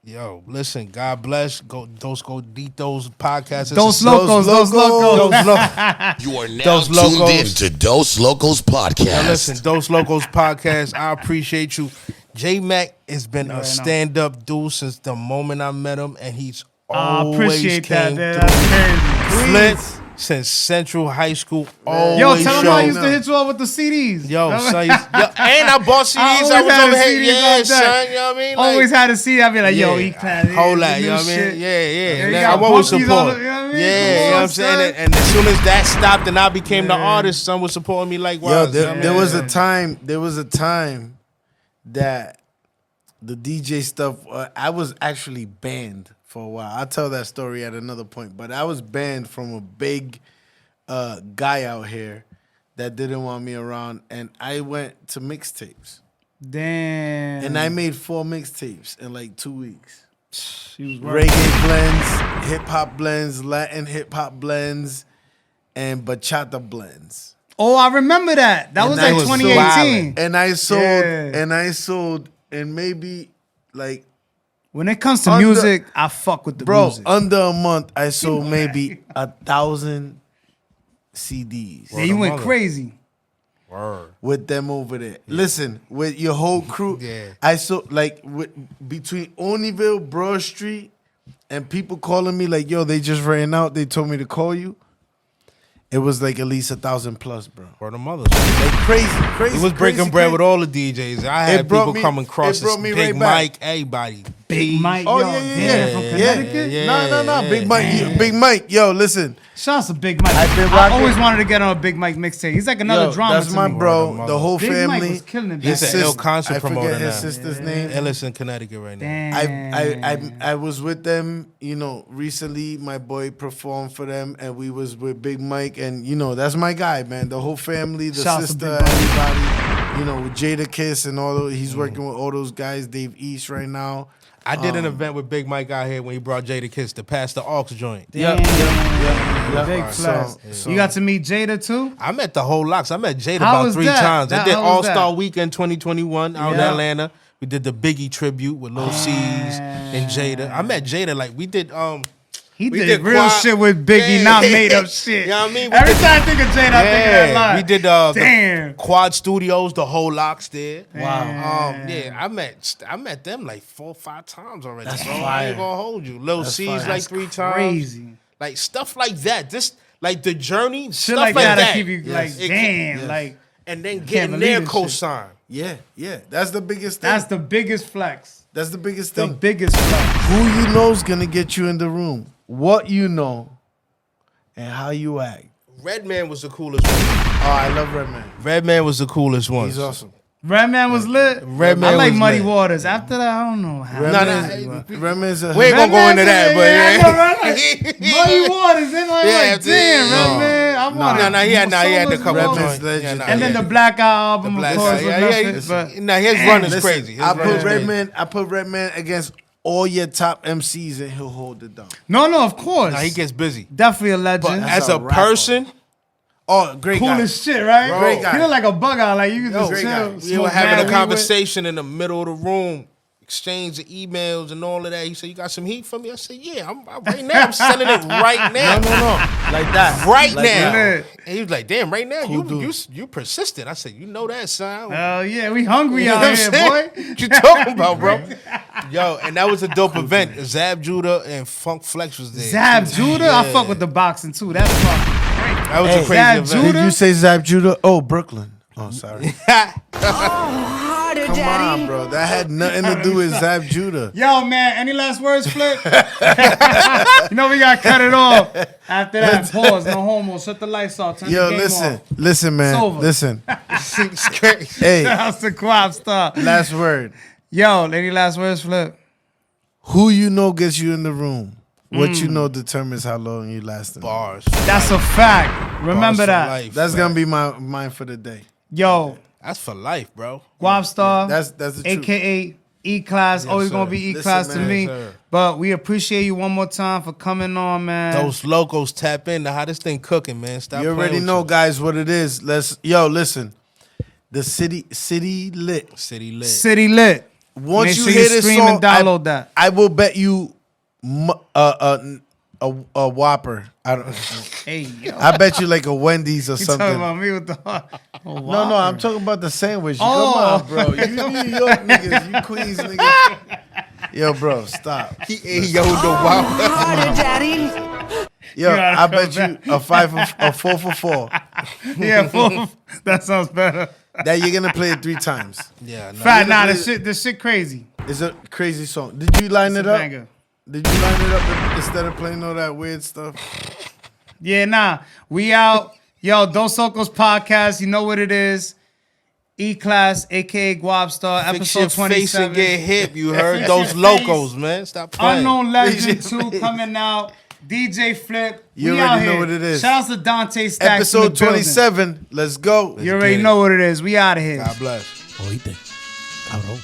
Yo, listen, God bless. Those podcast. Dos LoKOs. Those LoKOs. You are now Doz tuned LoKOs. in to Doz LoKOs Podcast. Now listen, Doz LoKOs podcast. I appreciate you. J Mac has been a stand-up dude since the moment I met him, and he's I always appreciate that, came man. through. That's crazy. Flint since Central High School. Always Yo, tell him I showed used to hit you up with the CDs. Yo, son, and I bought CDs. I always was had over the here. CDs Yeah, like that. son. You know what I mean? Like, Always had a CD. I'd be like, yo, yeah, EKlass. whole the lot, you new know what I shit. mean? Yeah. you And got I'm always Bucky's support. on the- you know what I mean? Yeah, Come you know what on, I'm saying? son. And as soon as that stopped and I became the artist, son was supporting me like, Yo, wow. there was a time. There was a time that the DJ stuff. I was actually banned for a while. I'll tell that story at another point. But I was banned from a big guy out here that didn't want me around, and I went to mixtapes, Damn. and I made 4 mixtapes in like 2 weeks. She was working. Reggae blends, hip hop blends, Latin hip hop blends, and bachata blends. Oh, I remember that. That And was that like was 2018. And I sold, Yeah. and maybe like, When it comes to Under- music, I fuck with the bro, music. under a month, I sold maybe 1,000 CDs Yeah, you went mother. crazy. Word. with them over there. Listen, with your whole crew, Yeah. I saw like between Oneyville, Broad Street, and people calling me like, yo, they just ran out. They told me to call you. It was like at least 1,000 plus, bro. For the mother. Like crazy. He was breaking bread with all the DJs. I had brought people me- coming across it brought this me Big right back. Mike, everybody. Big Mike, Oh, yo, yeah, yeah, damn, yeah. from Yeah, Connecticut. yeah. No. Big Mike. Big Mike. Yo, listen. Shout out to Big Mike. I've been I rocking- always wanted to get on a Big Mike mixtape. He's like another Yo, drama. that's to my me. bro. Word, The whole Big Mike family. was killing it. He's back an then. ill concert I promoter forget his now. sister's name. Ellis in Connecticut right now. Damn. I was with them, recently my boy performed for them, and we was with Big Mike, and that's my guy, man. The whole family, the Shouts to sister, Big Mike. everybody, with Jada Kiss and all those. He's working with all those guys, Dave East right now. I did an event with Big Mike out here when he brought Jada Kiss to pass the aux joint. Damn. Big flex. So- You got to meet Jada too? I met the whole locks. I met Jada How about was 3 that? times. I did How was All-Star that? Weekend 2021 out in Yeah. Atlanta. We did the Biggie tribute with Lil C's and Jada. I met Jada like we did He We did did real quad- shit with Biggie, Yeah. not made up shit. You know what I mean? We Every did- time I think of Jada, I think of that line. we did Damn. the Quad Studios, the whole locks there. Wow. I met them like 4 or 5 times already. That's bro. I fire. ain't gonna hold you. Lil That's C's fire. like That's 3 times. Crazy. Like stuff like that. Just like the journey, Shit stuff like like that, that. I keep you like, It- damn, yes. like and then can't getting believe their this shit. cosign. Yeah. That's the biggest thing. that's the biggest flex. That's the biggest The thing. biggest flex. Who you know's gonna get you in the room. What you know, and how you act. Redman was the coolest one. Oh, I love Redman. Redman was the coolest one. He's awesome. Redman was lit. Redman I like was Muddy lit. Waters. After that, I don't know how. Redman's a We ain't gonna go into that, but I know, yeah. right? Like, Muddy Waters. Then like, Yeah, like damn, Redman. I want he had a couple Redman's joints. legend. And then the Black album, Black of course, Eye. was nothing. But Nah, his run is Listen, crazy. His I run put is crazy. Redman against all your top MCs, and he'll hold it down. no, of course. Nah, he gets busy. Definitely a legend. But as a a rapper. person, Oh, great cool guy. as shit, right? Bro. Great guy. He look like a bug out. Like you can just great chill. guy. we were smoke having mad a weed conversation in the middle of the room, exchange the emails and all of that. He said, "You got some heat for me?" I said, "Yeah, I'm right now. I'm sending it right now." No. Like that. Right Like now. that. And he was like, damn, right now, Cool you persistent. I said, you know that, son. Hell yeah, we hungry You know out what I'm here, saying? boy. What you talking about, bro? Yo, and that was a dope event. Zab Judah and Funk Flex was there. Zab Judah, I fuck with the boxing too. That's fucking great. That was a crazy Zab event. Judah? Did you say Zab Judah? Oh, Brooklyn. Oh, sorry. Harder, Come Daddy. on, bro. That had nothing to do with Zab Judah. Yo, man, any last words, Flip? You know we gotta cut it off. After that, pause. No homo. Shut the lights off. Turn Yo, the game off. listen, man. It's over. Listen. It's crazy. Hey, That's the Gwapstar. last word. Yo, any last words, Flip? Who you know gets you in the room. What you know determines how long you last in the room. Bars. That's a fact. Remember Bars for that. life, That's man. gonna be mine for the day. Yo, That's for life, bro. Gwapstar, That's the truth. AKA EKlass. Always gonna sir. be Listen, EKlass to man. me. Yes, sir. But we appreciate you one more time for coming on, man. Those locals tap in to how this thing cooking, man. Stop You playing already with know, you. guys, what it is. Listen. The city lit. City lit. City lit. Once Make you sure hear this stream song, and download that. I will bet you a Whopper. Hey, yo. I bet you like a Wendy's or You something. talking about me with the No, I'm talking about the sandwich. Oh. Come on, bro. You New York niggas, you Queens niggas. Yo, bro, stop. He yo the wow. Harder, Daddy. Yo, gotta I come bet you a 4 for 4 Yeah, fool. That sounds better. that you're gonna play it 3 times. Yeah, no. Fat, nah, play this shit crazy. It's a crazy song. Did you line It's it a up? banger. Did you line it up instead of playing all that weird stuff? Yeah, nah. We out. Yo, Doz LoKOs Podcast. You know what it is. EKlass, aka Gwapstar, Fix your episode face 27. and get hip. You heard Fix those your locals, face. man. Stop playing. Unknown Legend Fix 2 your face. coming out. DJ Flip. You we already out know here. what it is. Shout out to Dante Stacks. in the Episode building. 27. Let's go. You already get it. know what it is. We out of here. God bless. Oíste, cabrón.